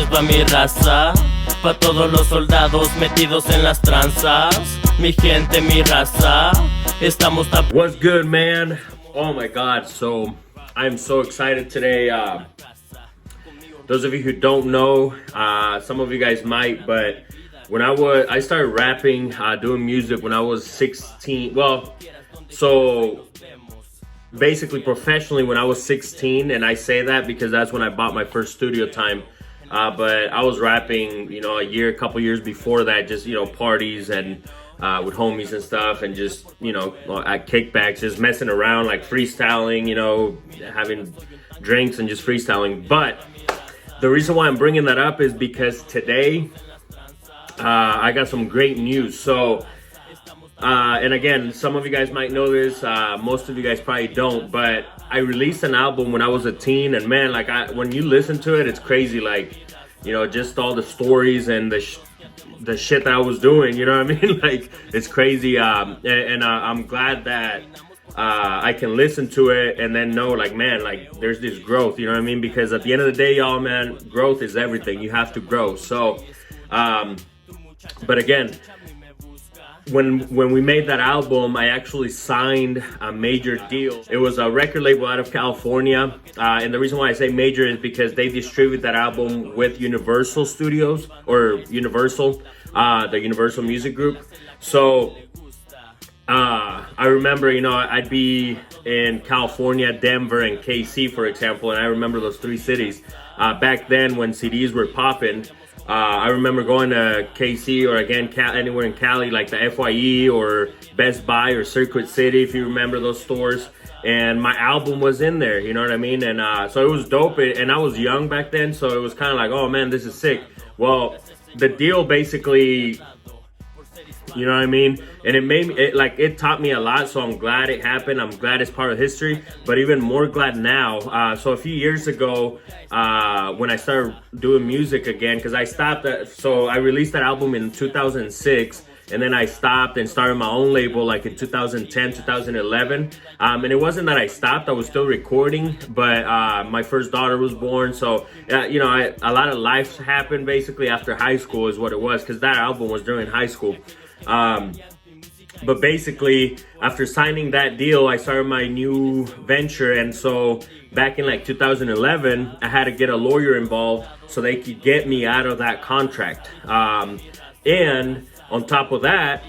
Esto es pa' mi raza, pa' todos los soldados metidos en las tranzas. Mi gente, mi raza, estamos tan... What's good, man? Oh my god, so I'm so excited today. Those of you who don't know, some of you guys might, but when I started rapping, doing music when I was 16. Well, so basically professionally when I was 16, and I say that because that's when I bought my first studio time. But I was rapping, a couple years before that, just, parties and with homies and stuff, and just, at kickbacks, just messing around, like freestyling, having drinks and just freestyling. But the reason why I'm bringing that up is because today I got some great news. So, and again, some of you guys might know this, most of you guys probably don't, but I released an album when I was a teen, and man, like when you listen to it, it's crazy, like, just all the stories and the shit that I was doing, you know what I mean? Like, it's crazy, and I'm glad that I can listen to it and then know, like, man, like, there's this growth, you know what I mean? Because at the end of the day, y'all, man, growth is everything. You have to grow. So, but again, when we made that album, I actually signed a major deal. It was a record label out of California, and the reason why I say major is because they distribute that album with Universal Studios, or Universal, the Universal Music Group. So I remember, I'd be in California, Denver, and KC, for example, and I remember those three cities. Back then when CDs were popping, I remember going to KC, or again, anywhere in Cali, like the FYE or Best Buy or Circuit City, if you remember those stores. And my album was in there, you know what I mean? And so it was dope. And I was young back then, so it was kind of like, oh man, this is sick. Well, the deal basically, you know what I mean? And it made me, it taught me a lot, so I'm glad it happened. I'm glad it's part of history, but even more glad now. So a few years ago, when I started doing music again, because I stopped, so I released that album in 2006, and then I stopped and started my own label like in 2010, 2011. And it wasn't that I stopped, I was still recording, but my first daughter was born. So, a lot of life happened basically after high school is what it was, because that album was during high school. But basically, after signing that deal, I started my new venture. And so back in like 2011, I had to get a lawyer involved so they could get me out of that contract. And on top of that,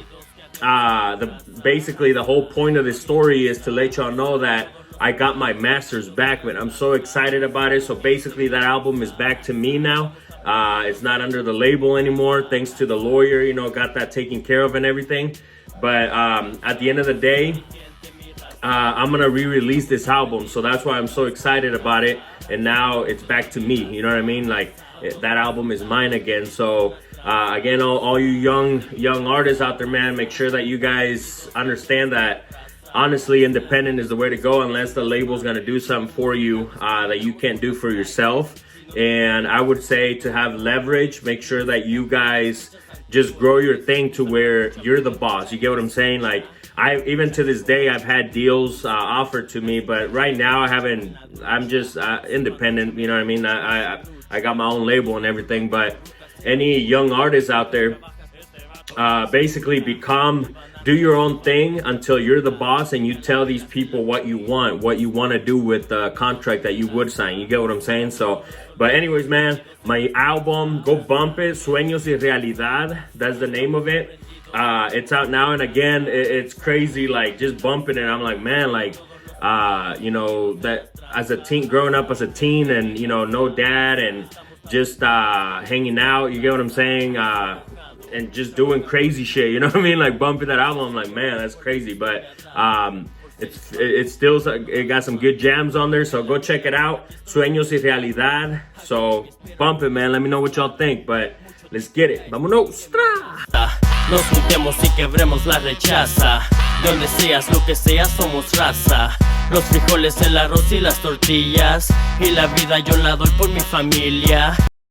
basically the whole point of this story is to let y'all know that I got my masters back, man. I'm so excited about it. So basically that album is back to me now. It's not under the label anymore, thanks to the lawyer, got that taken care of and everything. But at the end of the day, I'm gonna re-release this album, so that's why I'm so excited about it. And now it's back to me, you know what I mean? Like, that album is mine again. So again, all you young artists out there, man, make sure that you guys understand that honestly, independent is the way to go, unless the label's gonna do something for you that you can't do for yourself. And I would say to have leverage, make sure that you guys just grow your thing to where you're the boss. You get what I'm saying? Like, even to this day, I've had deals offered to me, but right now I'm just independent, you know what I mean? I got my own label and everything. But any young artists out there, basically do your own thing until you're the boss, and you tell these people what you want to do with the contract that you would sign. You get what I'm saying? So, but anyways, man, my album, go bump it. Sueños y Realidad, that's the name of it. It's out now, and again, it's crazy, like, just bumping it. I'm like, man, like, that as a teen, growing up as a teen, and, no dad, and just hanging out, you get what I'm saying? And just doing crazy shit, you know what I mean? Like, bumping that album, I'm like, man, that's crazy. But it got some good jams on there, so go check it out. Sueños y Realidad. So bump it, man. Let me know what y'all think, but let's get it. Vámonos. Nos juntemos y quebremos la rechaza. Donde seas, lo que seas, somos raza. Los frijoles, el arroz y las tortillas, y la vida yo la doy por mi familia.